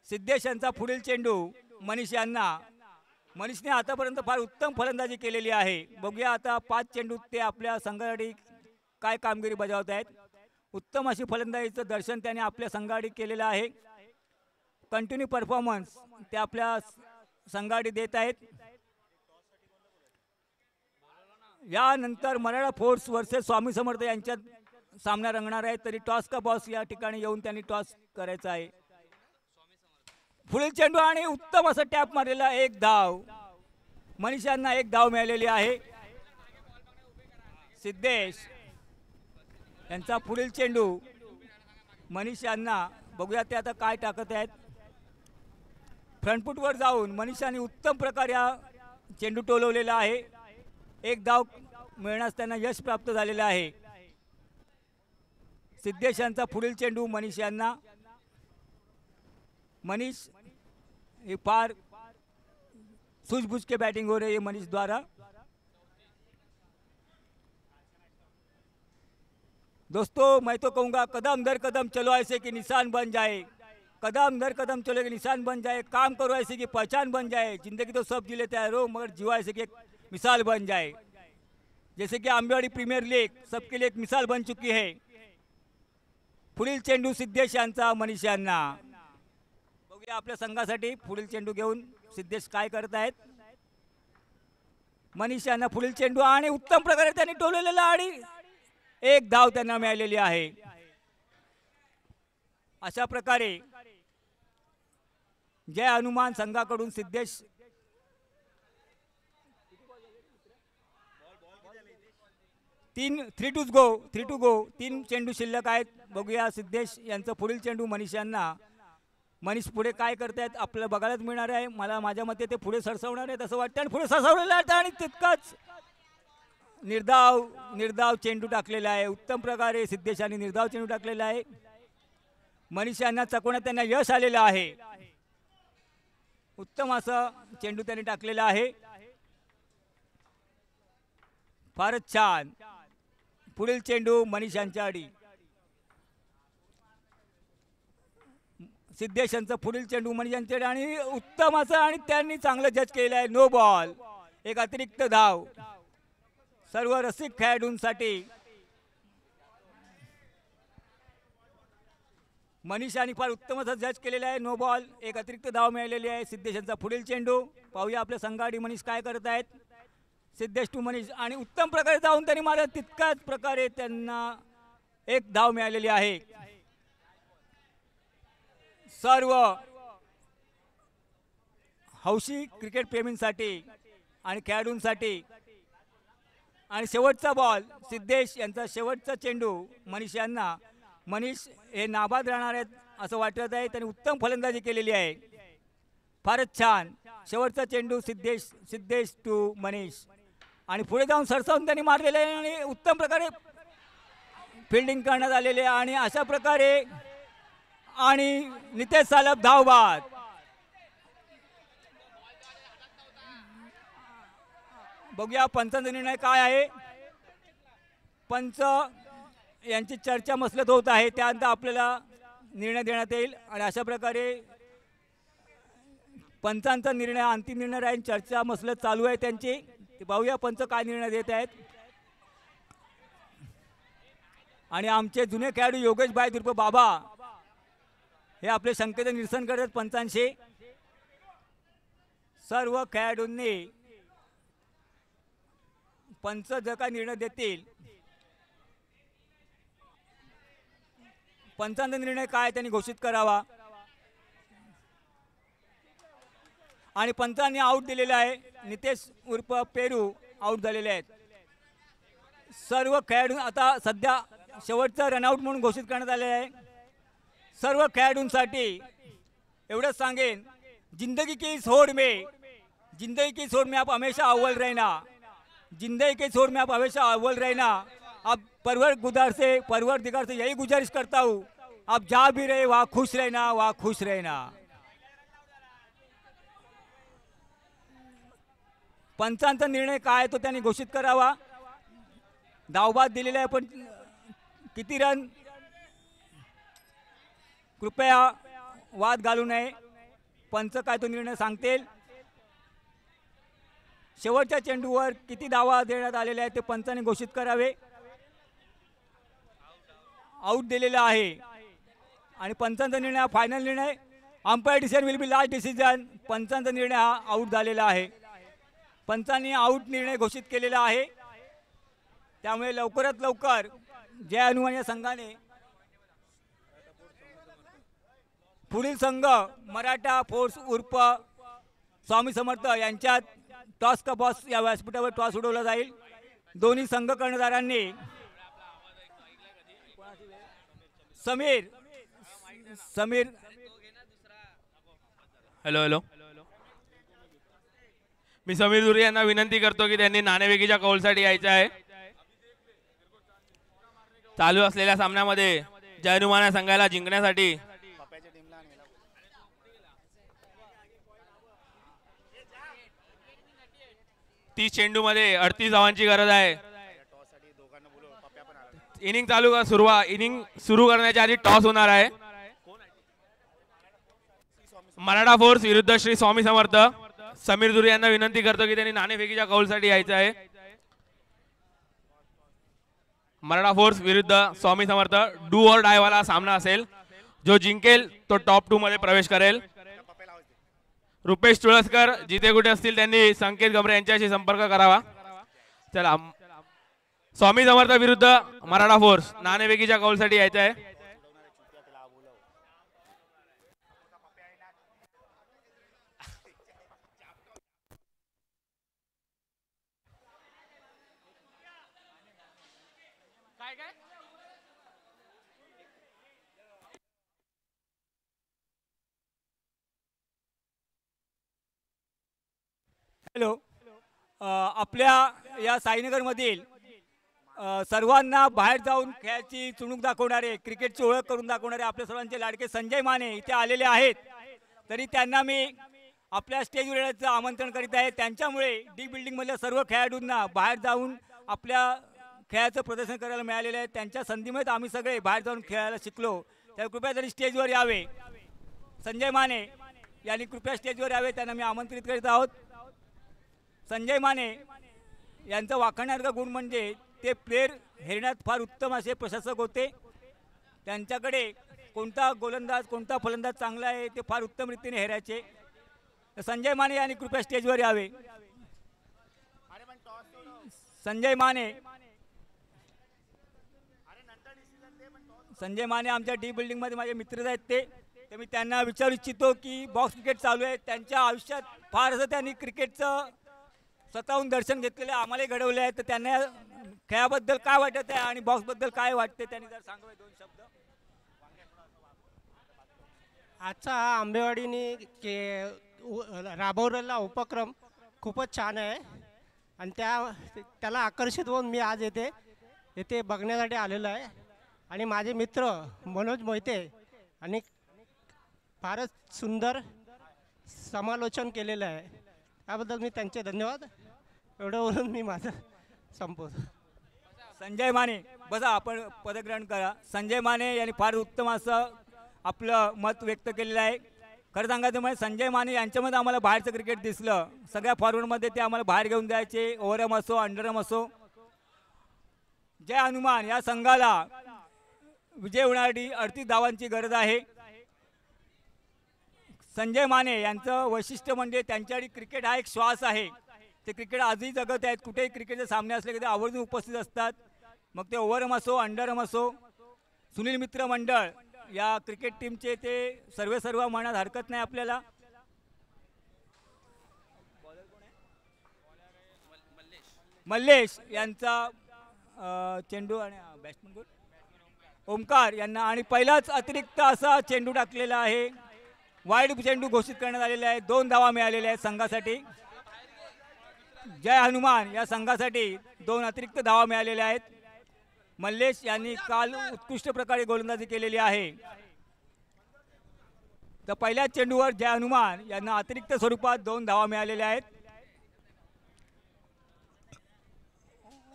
सिद्धेश यांचा पुढील चेंडू मनीष यांना. मनीषने आतापर्यंत फार उत्तम फलंदाजी केलेली आहे. बघूया आता 5 चेंडूत ते आपल्या संघासाठी काय कामगिरी बजावत आहेत. उत्तम अशी फलंदाजीचं दर्शन त्याने आपल्या संघासाठी केलेलं आहे. कंटिन्यू परफॉर्मन्स ते आपल्या संघासाठी देत आहेत. यानंतर मराठा फोर्स वर्सेस स्वामी समर्थ यांच्यात सामना रंगणार आहे. तरी टॉस का बॉस या ठिकाणी येऊन त्यांनी टॉस करायचा आहे. पुढील चेंडू आणि उत्तम असं टॅप मारलेला 1 धाव. मनीष यांना 1 धाव मिळालेली आहे. सिद्धेश यांचा पुढील चेंडू मनीष यांना. बघूया ते आता काय टाकत आहेत. फ्रंटफूटवर जाऊन मनीषांनी उत्तम प्रकारे हा चेंडू टोलवलेला आहे. 1 धाव मिळण्यास त्यांना यश प्राप्त झालेलं आहे. सिद्धेश यांचा पुढील चेंडू मनीष यांना. मनीष ये फार सूझबूझ के बैटिंग हो रही है मनीष द्वारा. दोस्तों मैं तो कहूँगा कदम दर कदम चलो ऐसे कि निशान बन जाए. कदम दर कदम चलो कि निशान बन जाए. काम करो ऐसे कि पहचान बन जाए. जिंदगी तो सब जी लेते हैं रो मगर जीवा ऐसे कि एक मिसाल बन जाए. जैसे कि आंबेवाड़ी प्रीमियर लीग सबके लिए एक मिसाल बन चुकी है. पुढील चेंडू सिद्धेश यांचा मनीष यांना. बघूया आपल्या संघासाठी पुढील चेंडू घेऊन सिद्धेश काय करत आहेत. मनीष यांना पुढील चेंडू आणि उत्तम प्रकारे त्यांनी टोललेला आणि 1 धाव त्यांना मिळालेली आहे. अशा प्रकारे जय हनुमान संघाकडून सिद्धेश 3 टू गो 3 चेंडू शिल्लक आहेत. बघूया सिद्धेश यांचं पुढील चेंडू मनीष यांना. मनीष पुढे काय करतायत आपल्याला बघायलाच मिळणार आहे. मला माझ्या मते ते पुढे सरसवणार आहे असं वाटतं आणि पुढे सरसवलेलं आहे आणि तितकाच निर्धाव चेंडू टाकलेला आहे. उत्तम प्रकारे सिद्धेशांनी निर्धाव चेंडू टाकलेला आहे. मनीष यांना चकवण्यात त्यांना यश आलेलं आहे. उत्तम असं चेंडू त्यांनी टाकलेला आहे. फारच छान. पुढील चेंडू मनीष यांच्या आडी. सिद्धेश यांचा पुढील चेंडू मनीष यांच्याकडे आणि उत्तम असं आणि त्यांनी चांगलं जज केलं आहे. No ball. 1 अतिरिक्त धाव सर्व रसिक खेळाडूंसाठी. मनीषाने फार उत्तम असं जज केलेलं आहे. नो बॉल, एक अतिरिक्त धाव मिळालेली आहे. सिद्धेश यांचा पुढील चेंडू पाहूया आपल्या संघाडी मनीष काय करत आहेत. सिद्धेश टू मनीष आणि उत्तम प्रकारे जाऊन त्यांनी मारत, तितक्याच प्रकारे त्यांना एक धाव मिळालेली आहे. सर्व हौशी क्रिकेट प्रेमींसाठी आणि खेळाडूंसाठी आणि शेवटचा बॉल सिद्धेश यांचा शेवटचा चेंडू मनीष यांना. मनीष हे नाबाद राहणार आहेत असं वाटत आहे. त्यांनी उत्तम फलंदाजी केलेली आहे. फारच छान शेवटचा चेंडू सिद्धेश टू मनीष आणि पुढे जाऊन सरसावून त्यांनी मारलेले आहे आणि उत्तम प्रकारे फिल्डिंग करण्यात आलेले आहे आणि अशा प्रकारे आणि नितेश सालप धावबाद. बघूया पंचांचा निर्णय काय आहे. पंच यांची चर्चा मसलत होत आहे, त्यानंतर आपल्याला निर्णय देण्यात येईल आणि अशा प्रकारे पंचांचा निर्णय अंतिम निर्णय राहील. चर्चा मसलत चालू आहे त्यांची. पाहूया पंच काय निर्णय देत आहेत. आणि आमचे जुने खेळाडू योगेश भाई दुर्प बाबा हे आपले शंकेचं निरसन करतात पंचांशी. सर्व खेळाडूंनी पंच जर काय निर्णय देतील, पंचांचा निर्णय काय त्यांनी घोषित करावा. आणि पंचांनी आऊट दिलेले आहे. नितेश उर्फ पेरू आऊट झालेले आहेत. सर्व खेळाडू आता सध्या शेवटचा रनआउट म्हणून घोषित करण्यात आले आहे. सर्व खेळाडूंसाठी एवढंच सांगेन, जिंदगी की इस होड़ में आप हमेशा अव्वल रहना. जिंदगी के छोर में आप हमेशा अव्वल रहना. अब परवरदिगार से यही गुजारिश करता हूँ, आप जहाँ भी रहे वहाँ खुश रहना. पंचांचा निर्णय काय तो त्यांनी घोषित करावा. धावबाद दिलेला आहे पण किती रन, कृपया वाद घालू नये. पंच काय तो निर्णय सांगतील. शेवटच्या चेंडूवर किती धावा देण्यात आलेल्या आहेत ते पंचांनी घोषित करावे. आऊट दिलेला आहे आणि पंचांचा निर्णय हा फायनल निर्णय. Umpire decision will be last decision. पंचांचा निर्णय हा आऊट झालेला आहे. पंचांनी आऊट निर्णय घोषित केलेला आहे. त्यामुळे लवकरात लवकर जय हनुमान या संघाने पुढील संघ मराठा फोर्स उर्फ स्वामी समर्थ यांच्यात टॉस का बॉस या व्यासपीठावर टॉस उडवला जाईल. दोन्ही संघ कर्णधारांनी समीर हॅलो मी समीर दुरी यांना विनंती करतो की त्यांनी नाणेफेकीच्या कौलसाठी यायचं आहे. चालू असलेल्या सामन्यामध्ये जय हनुमान या संघाला जिंकण्यासाठी 30 चेंडूमध्ये 38 धावांची गरज आहे. इनिंग सुरू करण्याच्या आधी टॉस होणार आहे. मराठा फोर्स विरुद्ध श्री स्वामी समर्थ. समीर दुरी यांना विनंती करतो की त्यांनी नाणेफेकीच्या कौलसाठी यायचं आहे. मराठा फोर्स विरुद्ध स्वामी समर्थ डू और डाय वाला सामना असेल. जो जिंकेल तो टॉप 2 मध्ये प्रवेश करेल. रुपेश तुळसकर जिथे कुठे असतील त्यांनी संकेत गमरे यांच्याशी संपर्क करावा. चला, स्वामी समर्थ विरुद्ध मराठा फोर्स नाणेफेकीच्या कौलसाठी यायचं आहे. हॅलो, आपल्या या साईनगरमधील सर्वांना बाहेर जाऊन खेळाची चुणूक दाखवणारे, क्रिकेटची ओळख करून दाखवणारे आपल्या सर्वांचे लाडके संजय माने इथे आलेले आहेत. तरी त्यांना मी आपल्या स्टेजवर येण्याचं आमंत्रण करीत आहे. त्यांच्यामुळे डी बिल्डिंगमधल्या सर्व खेळाडूंना बाहेर जाऊन आपल्या खेळाचं प्रदर्शन करायला मिळालेलं आहे. त्यांच्या संधीमुळे आम्ही सगळे बाहेर जाऊन खेळायला शिकलो. तर कृपया तरी स्टेजवर यावे. संजय माने यांनी कृपया स्टेजवर यावे, त्यांना मी आमंत्रित करीत आहोत. संजय माने यांचा वाखाणण्यासारखा गुण म्हणजे ते प्लेयर हेरण्यात फार उत्तम असे प्रशासक होते. त्यांच्याकडे कोणता गोलंदाज कोणता फलंदाज चांगला आहे ते फार उत्तम रीतीने हेरायचे. तर संजय माने यांनी कृपया स्टेजवर यावे. संजय माने आमच्या डी बिल्डिंगमध्ये माझे मित्रच आहेत. ते मी त्यांना विचारू इच्छितो की बॉक्स क्रिकेट चालू आहे, त्यांच्या आयुष्यात फार असं त्यांनी क्रिकेटचं स्वतःहून दर्शन घेतलेलं आहे, आम्हालाही घडवलं आहे. तर त्यांना खेळाबद्दल काय वाटत आहे आणि बॉक्सबद्दल काय वाटते त्यांनी जर सांगावे 2 शब्द. आजचा हा आंबेवाडीने राबवलेला उपक्रम खूपच छान आहे आणि त्याला आकर्षित होऊन मी आज येथे बघण्यासाठी आलेलो आहे. आणि माझे मित्र मनोज मोहिते आणि फारच सुंदर समालोचन केलेलं आहे, त्याबद्दल मी त्यांचे धन्यवाद. एवढं बोलून मी माझं संपवतो. संजय माने बसा, आपण पदग्रहण करा. संजय माने यांनी फार उत्तम असं आपलं मत व्यक्त केलेलं आहे. खरं सांगायचं म्हणजे संजय माने यांच्यामध्ये आम्हाला बाहेरचं क्रिकेट दिसलं. सगळ्या फॉरवर्डमध्ये ते आम्हाला बाहेर घेऊन जायचे, ओव्हरआर्म असो अंडरआर्म असो. जय हनुमान या संघाला विजय होण्यासाठी 38 धावांची गरज आहे. संजय माने यांचं वैशिष्ट्य म्हणजे त्यांच्यासाठी क्रिकेट हा एक श्वास आहे. ते क्रिकेट आजही जगत आहेत. कुठेही क्रिकेटचे सामने असले की ते आवर्जून उपस्थित असतात. मग ते ओव्हरआर्म असो अंडरआर्म असो. सुनील मित्र मंडळ या क्रिकेट टीमचे ते सर्व म्हणण्यात हरकत नाही आपल्याला. मल्लेश यांचा चेंडू आणि बॅट्समन गुड ओमकार यांना आणि पहिलाच अतिरिक्त असा चेंडू टाकलेला आहे. वाईड चेंडू घोषित करण्यात आलेला आहे. 2 धावा मिळालेल्या आहेत संघासाठी. जय हनुमान या संघासाठी 2 अतिरिक्त धावा मिळालेल्या आहेत. मल्लेश यांनी काल उत्कृष्ट प्रकारे गोलंदाजी केलेली आहे. तर पहिल्याच चेंडूवर जय हनुमान यांना अतिरिक्त स्वरूपात 2 धावा मिळालेल्या आहेत.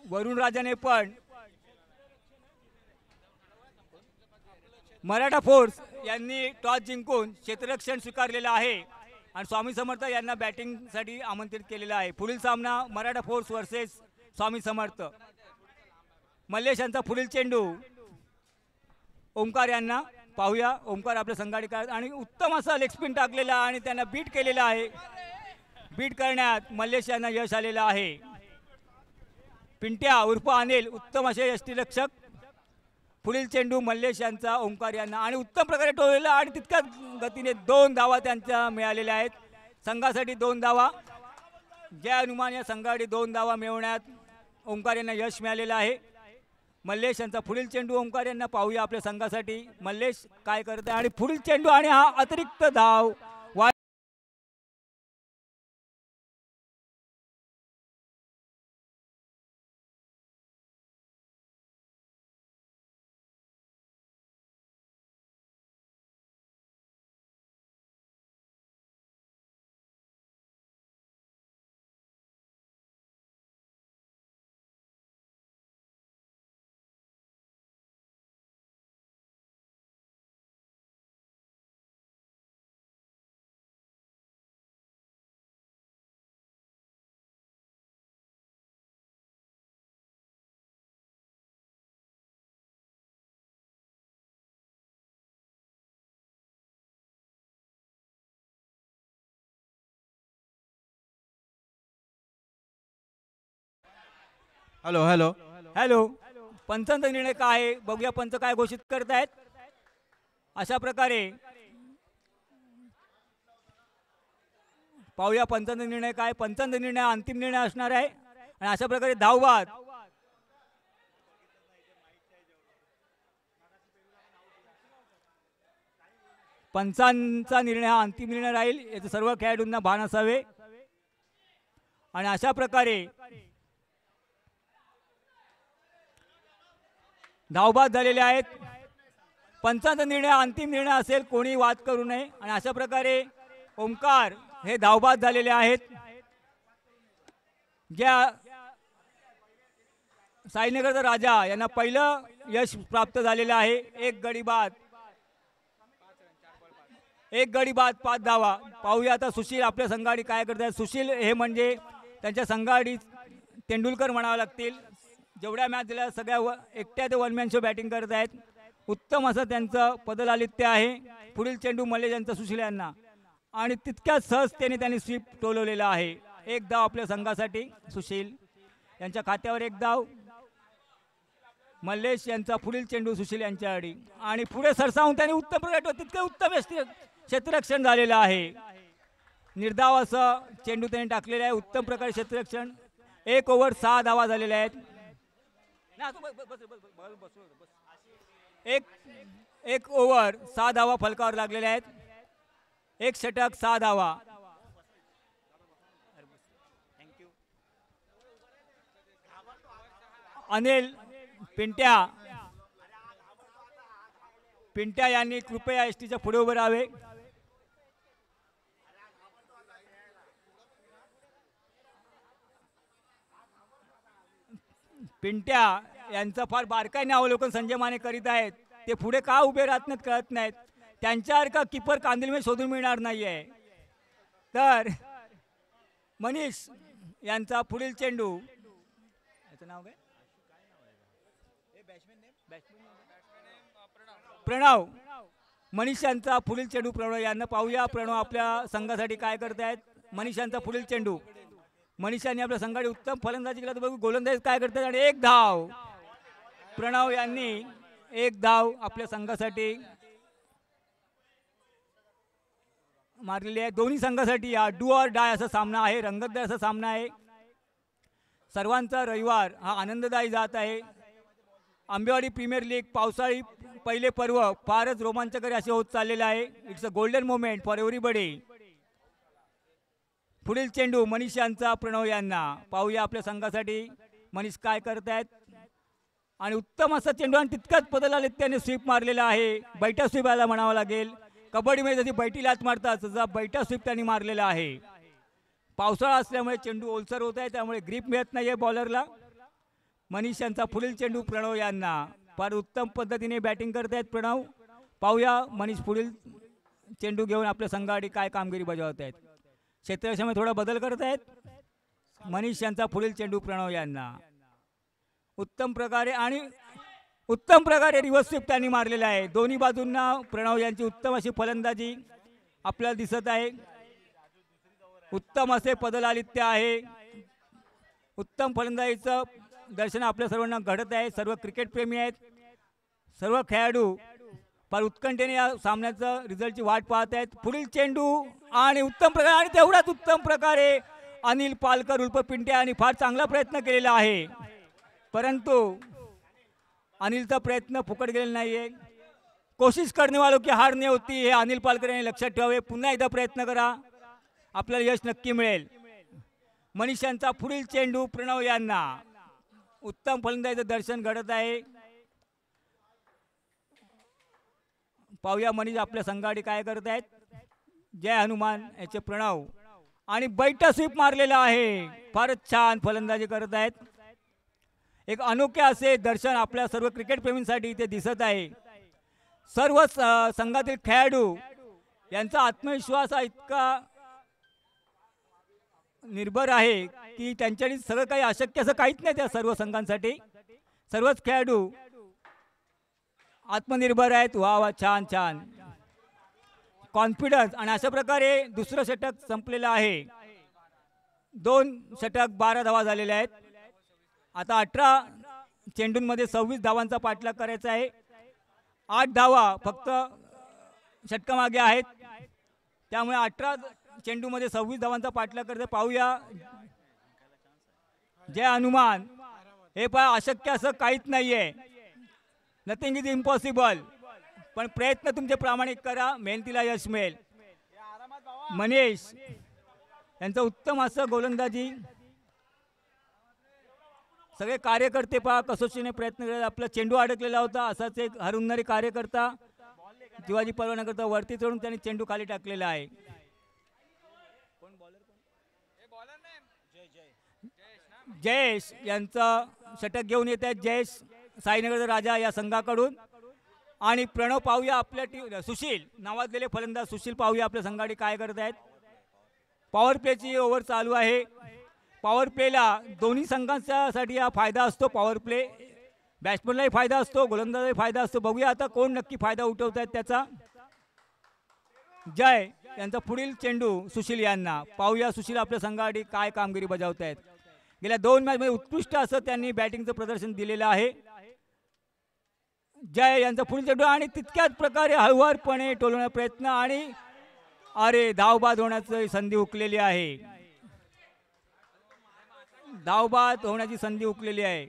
वरुण राजाने पण मराठा फोर्स यांनी टॉस जिंकून क्षेत्ररक्षण स्वीकारलेलं आहे आणि स्वामी समर्थ यांना बॅटिंगसाठी आमंत्रित केलेलं आहे. पुढील सामना मराठा फोर्स वर्सेस स्वामी समर्थ. मल्लेश यांचा पुढील चेंडू ओमकार यांना पाहूया. ओमकार आपल्या संघाने काय आणि उत्तम असा लेग स्पिन टाकलेला आणि त्यांना बीट केलेलं आहे. बीट करण्यात मल्लेश यांना यश आलेलं आहे. पिंट्या उर्फ अनिल उत्तम असे यष्टीरक्षक. पुढील चेंडू मल्लेश यांचा ओमकार यांना आणि उत्तम प्रकारे टोळलेला आणि तितक्याच गतीने 2 धावा त्यांच्या मिळालेल्या आहेत. संघासाठी 2 धावा. जय हनुमान या संघासाठी 2 धावा मिळवण्यात ओमकार यांना यश मिळालेलं आहे. मल्लेश यांचा पुढील चेंडू ओमकार यांना पाहूया आपल्या संघासाठी. मल्लेश काय करत आहे आणि पुढील चेंडू आणि हा अतिरिक्त धाव. Hello hello hello. पंचांचा निर्णय काय आहे बघूया. पंच काय घोषित करतायत. अशा प्रकारे पाहूया पंचांचा निर्णय काय. पंचांचा निर्णय अंतिम निर्णय असणार आहे आणि अशा प्रकारे धावबाद पंचांचा निर्णय हा अंतिम निर्णय राहील याचं सर्व खेळाडूंना भान असावे. आणि अशा प्रकारे धावबाद झालेले आहेत. पंचांचा निर्णय अंतिम निर्णय असेल, कोणी वाद करू नये. आणि अशा प्रकारे ओमकार हे धावबाद झालेले आहेत. ज्या साईनगरचा राजा यांना पहिलं यश प्राप्त झालेलं आहे. एक गडी बाद 5 धावा. पाहूया आता सुशील आपल्या संघाडी काय करतात. सुशील हे म्हणजे त्यांच्या संघाडी तेंडुलकर म्हणावं लागतील. जेवढ्या मॅच दिल्या सगळ्या एकट्या ते 1 मॅन शो बॅटिंग करत आहेत. उत्तम असं त्यांचं पदलालित्य आहे. पुढील चेंडू मल्लेश यांचा सुशील यांना आणि तितक्याच सहजतेने त्यांनी स्वीप टोलवलेला आहे. एक धाव आपल्या संघासाठी. सुशील यांच्या खात्यावर एक धाव. मल्लेश यांचा पुढील चेंडू सुशील यांच्या आडी आणि पुढे सरसावून त्यांनी उत्तम प्रकारे तितके उत्तम क्षेत्ररक्षण झालेलं आहे. निर्धाव असं चेंडू त्यांनी टाकलेला आहे. उत्तम प्रकारे क्षेत्ररक्षण. 1 ओव्हर 6 धावा झालेल्या आहेत. एक ओव्हर 6 धावा फलकावर लागलेल्या आहेत. 1 षटक 6 धावा. अनिल पिंट्या यांनी कृपया एसटीच्या पुढे उभे राहावे. पिंट्या यांचं फार बारकाईने अवलोकन संजय माने करीत आहेत. ते पुढे का उभे राहत नाहीत कळत नाहीत. त्यांच्यासारखा किपर कांदिलमध्ये शोधून मिळणार नाहीये. तर मनीष यांचा पुढील चेंडू. याचं नाव काय? प्रणव. मनीष यांचा पुढील चेंडू प्रणव यांना पाहूया. प्रणव आपल्या संघासाठी काय करतायत. मनीष यांचा पुढील चेंडू. मनीष यांनी आपल्या संघाची उत्तम फलंदाजी केला तर बघू गोलंदाजी काय करतात आणि 1 धाव. प्रणव यांनी 1 धाव आपल्या संघासाठी मारलेली आहे. दोन्ही संघासाठी या डू ऑर डाय असा सामना आहे. रंगतदार असा सामना आहे. सर्वांचा रविवार हा आनंददायी जात आहे. आंबेवाडी प्रीमियर लीग पावसाळी पहिले पर्व फारच रोमांचकारी असे होत चाललेले आहे. It's a golden moment for everybody. पुढील चेंडू मनीष यांचा प्रणव यांना पाहूया आपल्या संघासाठी मनीष काय करतायत आणि उत्तम असा चेंडू आणि तितकाच पदलालित्याने स्वीप मारलेला आहे. बैठा स्वीप याला म्हणावं लागेल. कबड्डीमध्ये जशी बैठी लात मारतात तसा बैठा स्वीप त्यांनी मारलेला आहे. पावसाळा असल्यामुळे चेंडू ओलसर होत आहे त्यामुळे ग्रीप मिळत नाहीये बॉलरला. मनीष यांचा पुढील चेंडू प्रणव यांना. फार उत्तम पद्धतीने बॅटिंग करतायत प्रणव. पाहूया मनीष पुढील चेंडू घेऊन आपल्या संघासाठी काय कामगिरी बजावत आहेत. क्षेत्ररक्षणामध्ये थोडा बदल करत आहेत. मनीष यांचा पुढील चेंडू प्रणव यांना. उत्तम प्रकारे रिव्हर्स स्वीप त्यांनी मारलेला आहे. दोन्ही बाजूंना प्रणव यांची उत्तम अशी फलंदाजी आपल्याला दिसत आहे. उत्तम असे पदलालित्य आहे. उत्तम फलंदाजीचं दर्शन आपल्या सर्वांना घडत आहे. सर्व क्रिकेट प्रेमी आहेत. सर्व खेळाडू फार उत्कंठेने या सामन्याचं रिझल्टची वाट पाहत आहेत. पुढील चेंडू आणि उत्तम प्रकारे आणि तेवढाच उत्तम प्रकारे अनिल पालकर उर्फ पिंट्या यांनी फार चांगला प्रयत्न केलेला आहे. परंतु अनिलचा प्रयत्न फुकट गेलेला नाहीये. कोशिश करने वालों की हार नाही होती हे अनिल पालकर यांनी लक्षात ठेवावे. पुन्हा एकदा प्रयत्न करा आपल्याला यश नक्की मिळेल. मनीष यांचा पुढील चेंडू प्रणव यांना. उत्तम फलंदाजीचं दर्शन घडत आहे. पाहूया मनीष आपल्या संघासाठी काय करत आहेत. जय हनुमान याचे प्रणव आणि बैठा स्वीप मारलेला आहे. फारच छान फलंदाजी करत आहेत. एक अनोखे असे दर्शन आपल्या सर्व क्रिकेट प्रेमींसाठी इथे दिसत आहे. सर्व संघातील खेळाडू यांचा आत्मविश्वास हा इतका निर्भर आहे की त्यांच्यासाठी सगळं काही अशक्य असं काहीच नाही. त्या सर्व संघांसाठी सर्वच खेळाडू आत्मनिर्भर आहेत. वा वा छान छान कॉन्फिडन्स. आणि अशा प्रकारे दुसरं षटक संपलेलं आहे. 2 षटक 12 धावा झालेल्या आहेत. आता 18 चेंडूंमध्ये 26 धावांचा पाठलाग करायचा आहे. 8 धावा फक्त षटकामागे आहेत. त्यामुळे 18 चेंडूमध्ये 26 धावांचा पाठलाग करते. पाहूया जय हनुमान. हे पण अशक्य असं काहीच नाहीये. Nothing is impossible. पण प्रयत्न तुमचे प्रामाणिक करा. मेहनतीला यश मिळेल. मनीष यांचं उत्तम असं गोलंदाजी. सगळे कार्यकर्ते पहा कसोशीने प्रयत्न करत. आपला चेंडू अडकलेला होता. असाच एक हरुन्नरी कार्यकर्ता शिवाजी परवानाकरता वरती चढून त्यांनी चेंडू खाली टाकलेला आहे. जयेश यांचं षटक घेऊन येत आहेत. जयेश साईनगरचा राजा या संघाकडून. आणि प्रणव पाहूया आपल्या टीम. सुशील नावाजलेले फलंदाज सुशील पाहूया आपल्या संघासाठी काय करत आहेत. पॉवर प्लेची ओव्हर चालू आहे. पॉवर प्लेला दोन्ही संघांसाठी हा फायदा असतो. पॉवर प्ले बॅट्समनलाही फायदा असतो, गोलंदाजालाही फायदा असतो. बघूया आता कोण नक्की फायदा उठवत आहेत त्याचा. जय यांचा पुढील चेंडू सुशील यांना. पाहूया सुशील आपल्या संघासाठी काय कामगिरी बजावत आहेत. गेल्या 2 मॅचमध्ये उत्कृष्ट असं त्यांनी बॅटिंगचं प्रदर्शन दिलेलं आहे. जय यांचा पुढील चेंडू आणि तितक्याच प्रकारे हळुवारपणे टोलवण्याचा प्रयत्न आणि अरे धावबाद होण्याची संधी हुकलेली आहे. धावबाद होण्याची संधी हुकलेली आहे.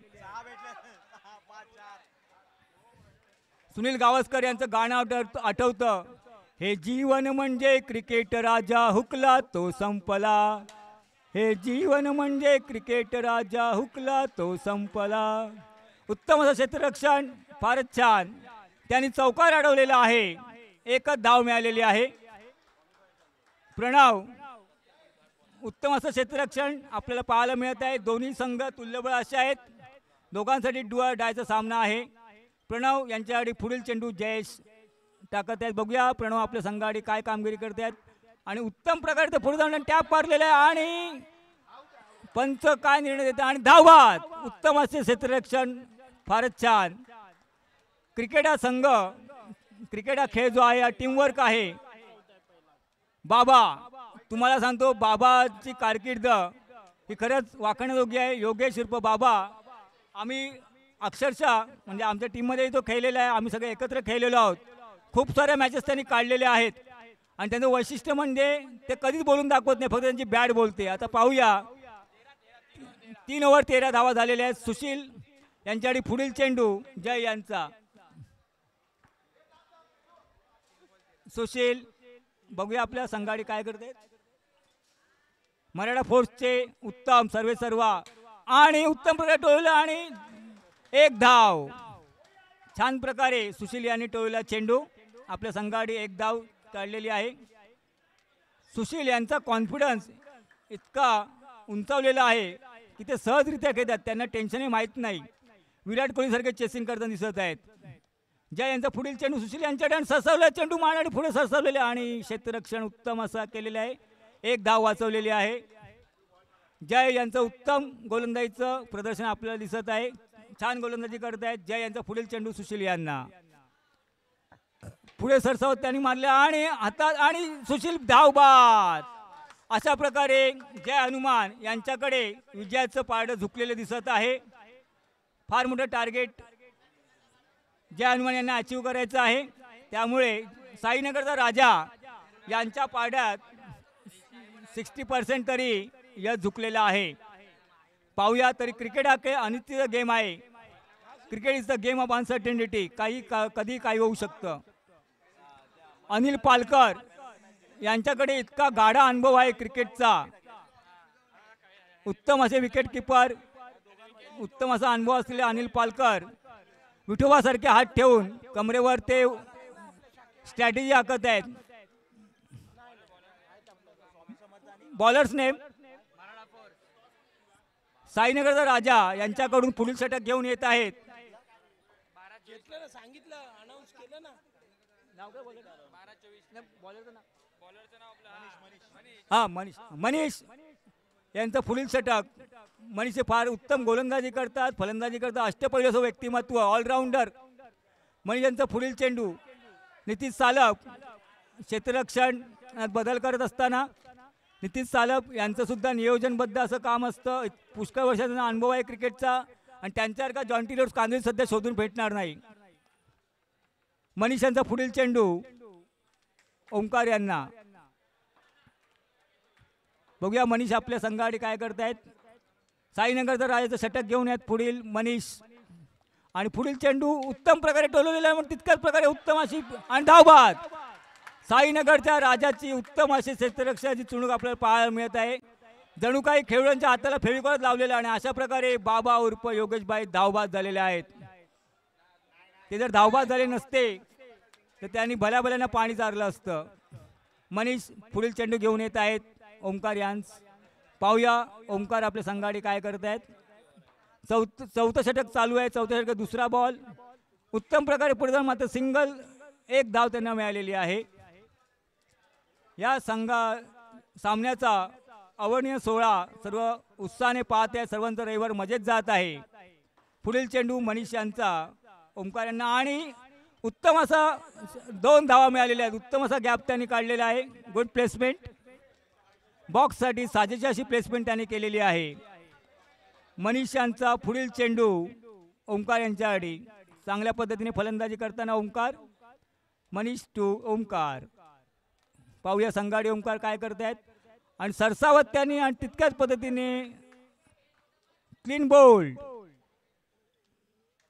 सुनील गावस्कर यांचं गाणं आठवतं, हे जीवन म्हणजे क्रिकेट राजा हुकला तो संपला. हे जीवन म्हणजे क्रिकेट राजा हुकला तो संपला. उत्तम असं क्षेत्ररक्षण, फारच छान. त्यांनी चौकार अडवलेला आहे. एकच धाव मिळालेली आहे. प्रणव, उत्तम असं क्षेत्ररक्षण आपल्याला पाहायला मिळत आहे. दोन्ही संघ तुल्यबळ असे आहेत. दोघांसाठी डू ऑर डायचा सामना आहे. प्रणव यांच्यासाठी पुढील चेंडू जयेश टाकत आहेत. बघूया प्रणव आपल्या संघासाठी काय कामगिरी करत आहेत. आणि उत्तम प्रकारे ते पुढे जाऊन टॅप मारलेला आहे आणि पंच काय निर्णय देतात आणि धावबाद. उत्तम असे क्षेत्ररक्षण, फारच छान. क्रिकेट हा संघ, क्रिकेट हा खेळ जो आहे हा टीमवर्क आहे. बाबा, तुम्हाला सांगतो बाबाची कारकीर्द ही खरंच वाखाणण्याजोगी आहे. योगेश उर्फ बाबा, आम्ही अक्षरशः म्हणजे आमच्या टीममध्ये तो खेळलेला आहे. आम्ही सगळे एकत्र खेळलेलो आहोत. खूप साऱ्या मॅचेस त्यांनी काढलेल्या आहेत आणि त्यांचं वैशिष्ट्य म्हणजे ते कधीच बोलून दाखवत नाही, फक्त त्यांची बॅट बोलते. आता पाहूया, 3 ओव्हर 13 धावा झालेल्या आहेत. सुशील यांच्यासाठी पुढील चेंडू जय यांचा. सुशील, बघूया आपल्या संघाडी काय करते. मराठा फोर्सचे उत्तम सर्वेसर्वा आणि उत्तम प्रकारे टोळला आणि एक धाव. छान प्रकारे सुशील यांनी टोळला चेंडू. आपल्या संघाडी एक धाव काढलेली आहे. सुशील यांचा कॉन्फिडन्स इतका उंचावलेला आहे की ते सहजरित्या खेळतात, त्यांना टेन्शनही माहीत नाही. विराट कोहलीसारखे चेसिंग करताना दिसत आहेत. जय यांचा पुढील चेंडू सुशील यांच्याकडे सरसवला चेंडू मारणारी पुढे सरसवलेले आणि क्षेत्ररक्षण उत्तम असा केलेलं आहे. एक धाव वाचवलेली आहे. जय यांचं उत्तम गोलंदाजीचं प्रदर्शन आपल्याला दिसत आहे. छान गोलंदाजी करत आहेत. जय यांचा पुढील चेंडू सुशील यांना. पुढे सरसावत त्यांनी मारले आणि हातात आणि सुशील धावबाद. अशा प्रकारे जय हनुमान यांच्याकडे विजयाचं पारडं झुकलेलं दिसत आहे. फार मोठं टार्गेट जय हनुमान यांना अचीव करायचं आहे. त्यामुळे साईनगरचा राजा यांच्या पारड्यात 60% तरी यश झुकलेला आहे. पाहूया, तरी क्रिकेट हा अनिश्चित गेम आहे. Cricket is the game of uncertainty. कधी काही होऊ शकतं. अनिल पालकर यांच्याकडे इतका गाढा अनुभव आहे क्रिकेटचा. उत्तम असे विकेट किपर, उत्तम असा अनुभव असलेले अनिल पालकर विठोबासारखे हात ठेवून कमरेवर ते स्ट्रॅटेजी आखत आहेत. बॉलर्स नेम साईनगरचा राजा यांच्याकडून पुढील षटक घेऊन येत आहेत. हा, मनीष यांचं पुढील षटक. मनीष फार उत्तम गोलंदाजी करतात, फलंदाजी करतात. अष्टपैलू व्यक्तिमत्व, ऑलराऊंडर. मनीष यांचं पुढील चेंडू. नितीश सालप क्षेत्ररक्षण बदल करत असताना नितीश सालप यांचं सुद्धा नियोजनबद्ध असं काम असतं. पुष्कळ वर्षाचा अनुभव आहे क्रिकेटचा आणि त्यांच्यासारखा जॉन्टी रोड्स कांदळी सध्या शोधून भेटणार नाही. मनीष यांचा पुढील चेंडू ओंकार यांना. बघूया मनीष आपल्या संघासाठी काय करतायत. साईनगरचा राजाचं षटक घेऊन आहेत पुढील मनीष आणि पुढील चेंडू उत्तम प्रकारे टोलवलेला आहे. तितक्याच प्रकारे उत्तम अशी आणि धावबाद. साईनगरच्या राजाची उत्तम अशी क्षेत्ररक्षणाची चुणूक आपल्याला पाहायला मिळत आहे. जणू काही खेळाडूंच्या हाताला फेविकॉल लावलेला आणि अशा प्रकारे बाबा उर्फ योगेशबाई धावबाद झालेले आहेत. ते जर धावबाद झाले नसते तर त्यांनी भल्याभल्यानं पाणी चारलं असतं. मनीष पुढील चेंडू घेऊन येत आहेत. ओंकार यांस. पाहूया ओंकार आपल्या संघासाठी काय करत आहेत. चौथं षटक चालू आहे. चौथं षटक दुसरा बॉल. उत्तम प्रकारे पुढे जाऊन मात्र सिंगल एक धाव त्यांना मिळालेली आहे. या सामन्याचा अवर्णीय सोहळा सर्व उत्साहाने पाहत आहे. सर्वांचा रविवार मजेत जात आहे. पुढील चेंडू मनीष यांचा ओंकार यांना आणि उत्तम असा 2 धावा मिळालेल्या आहेत. उत्तम असा गॅप त्यांनी काढलेला आहे. Good placement. बॉक्ससाठी साजेशी अशी प्लेसमेंट त्यांनी केलेली आहे. मनीष यांचा पुढील चेंडू ओंकार यांच्यासाठी. चांगल्या पद्धतीने फलंदाजी करताना ओंकार. मनीष टू ओंकार. पाहूया संघाडी ओंकार काय करतायत आणि सरसावत त्यांनी आणि तितक्याच पद्धतीने क्लीन बोल्ड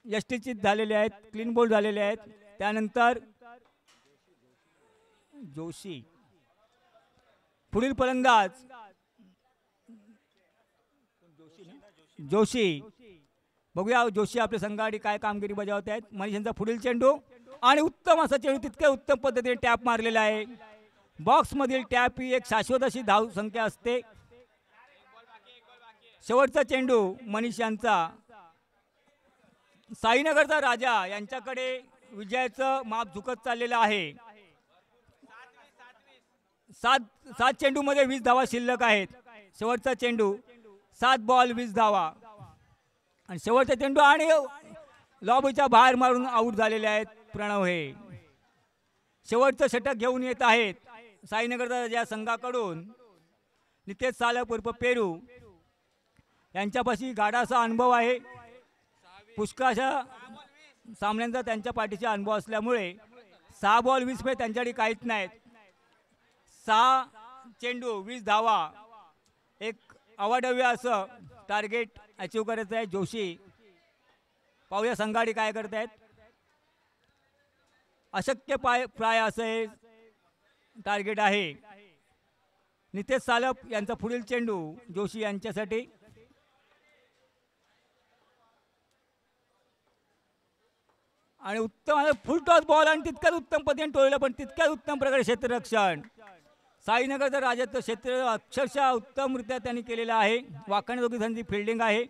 यष्टीचित झालेले आहेत. क्लीन बोल्ड झालेले आहेत. त्यानंतर जोशी पुढील फलंदाज जोशी. बघूया जोशी आपल्या संघासाठी काय कामगिरी बजावत आहेत. मनीष यांचा पुढील चेंडू आणि उत्तम असा चेंडू तितक्या उत्तम पद्धतीने टॅप मारलेला आहे. बॉक्समधील टॅप ही एक शाश्वत अशी धाव संख्या असते. शेवटचा चेंडू मनीष यांचा. साईनगरचा राजा यांच्याकडे विजयाचं माप झुकत चाललेलं आहे. 7 चेंडूमध्ये 20 धावा शिल्लक आहेत. शेवटचा चेंडू 7 बॉल 20 धावा आणि शेवटचा चेंडू आणि लॉबीच्या बाहेर मारून आऊट झालेले आहेत प्रणव. हे शेवटचं षटक घेऊन येत आहेत साईनगरचा या संघाकडून. नितेश सालप उर्फ पेरू यांच्यापाशी गाढासा अनुभव आहे. पुष्कळशा सामन्यांचा त्यांच्या पाठीचा अनुभव असल्यामुळे 6 बॉल 20 मध्ये त्यांच्याकडे काहीच नाहीत. 6 चेंडू 20 धावा एक अवाढव्य असं टार्गेट अचीव करायचं आहे जोशी. पाहूया संघाडी काय करतायत. अशक्य प्राय असं हे टार्गेट आहे. नितेश सालप यांचा पुढील चेंडू जोशी यांच्यासाठी. आणि उत्तम फुल टॉस बॉल आणि तितक्याच उत्तम पद्धतीने टोळलं पण तितक्याच उत्तम प्रकारे क्षेत्ररक्षण. साईनगरचं राजाचं क्षेत्र अक्षरशः उत्तमरित्या त्यांनी केलेलं आहे. वाकण्याजोगी त्यांची फिल्डिंग आहे.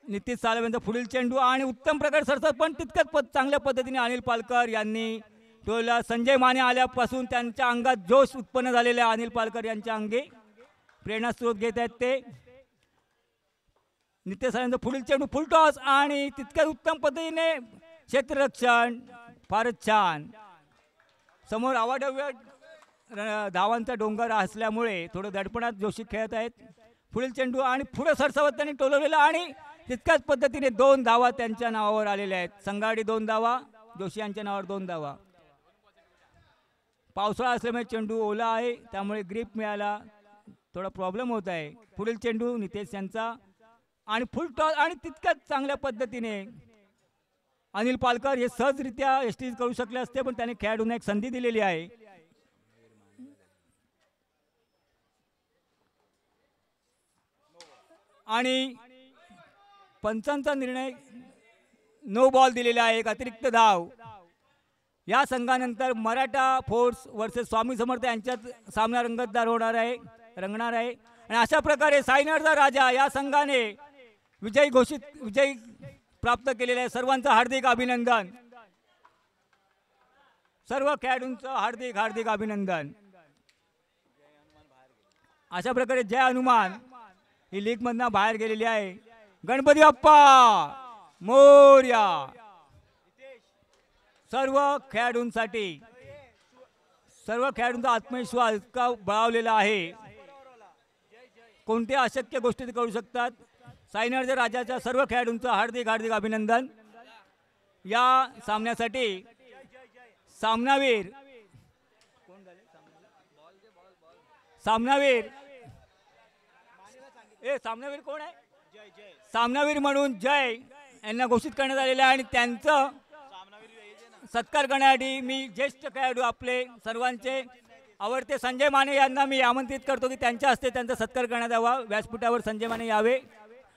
नितीश सालम यांचा पुढील चेंडू आणि उत्तम प्रकारे सरसत पण तितक्याच चांगल्या पद्धतीने अनिल पालकर यांनी टोळला. संजय माने आल्यापासून त्यांच्या अंगात जोश उत्पन्न झालेला अनिल पालकर यांच्या अंगी प्रेरणास्रोत घेत आहेत ते. नितेश सालमचा पुढील चेंडू फुल टॉस आणि तितक्याच उत्तम पद्धतीने क्षेत्ररक्षण. फारच छान. समोर अवाढव्य धावांचा डोंगर असल्यामुळे थोडं दडपणात जोशी खेळत आहेत. पुढील चेंडू आणि पुढे सरसावत त्यांनी टोलवलेला आणि तितक्याच पद्धतीने 2 धावा त्यांच्या नावावर आलेल्या आहेत. संघाडी 2 धावा जोशी यांच्या नावावर 2 धावा. पावसाळा असल्यामुळे चेंडू ओला आहे त्यामुळे ग्रीप मिळायला थोडा प्रॉब्लेम होत आहे. पुढील चेंडू नितेश यांचा आणि फुल टॉस आणि तितक्याच चांगल्या पद्धतीने अनिल पालकर हे सहजरित्या यष्टी करू शकले असते पण त्याने खेळाडूंना एक संधी दिलेली आहे. आणि पंचांचा निर्णय नो बॉल दिलेला आहे. एक अतिरिक्त धाव. या संघानंतर मराठा फोर्स वर्सेस स्वामी समर्थ यांच्यात सामना रंगतदार रंगणार आहे. आणि अशा प्रकारे साईनगरचा राजा या संघाने विजय प्राप्त केलेला आहे. सर्वांचं हार्दिक अभिनंदन. सर्व खेळाडूंचं हार्दिक हार्दिक अभिनंदन. अशा प्रकारे जय हनुमान ही लीग मधनं बाहेर गेलेली आहे. गणपती बाप्पा मोरया. सर्व खेळाडूंचा आत्मविश्वास इतका बळावलेला आहे. कोणत्या अशक्य गोष्टी करू शकतात. साईनगरच्या राजाच्या सर्व खेळाडूंचं हार्दिक हार्दिक अभिनंदन. या सामन्यासाठी सामनावीर कोण आहे. सामनावीर म्हणून जय यांना घोषित करण्यात आलेले आहे. आणि त्यांचं सत्कार करण्यासाठी मी ज्येष्ठ खेळाडू आपले सर्वांचे आवडते संजय माने यांना मी आमंत्रित करतो की त्यांच्या हस्ते त्यांचा सत्कार करण्यात यावा. व्यासपीठावर संजय माने यावे.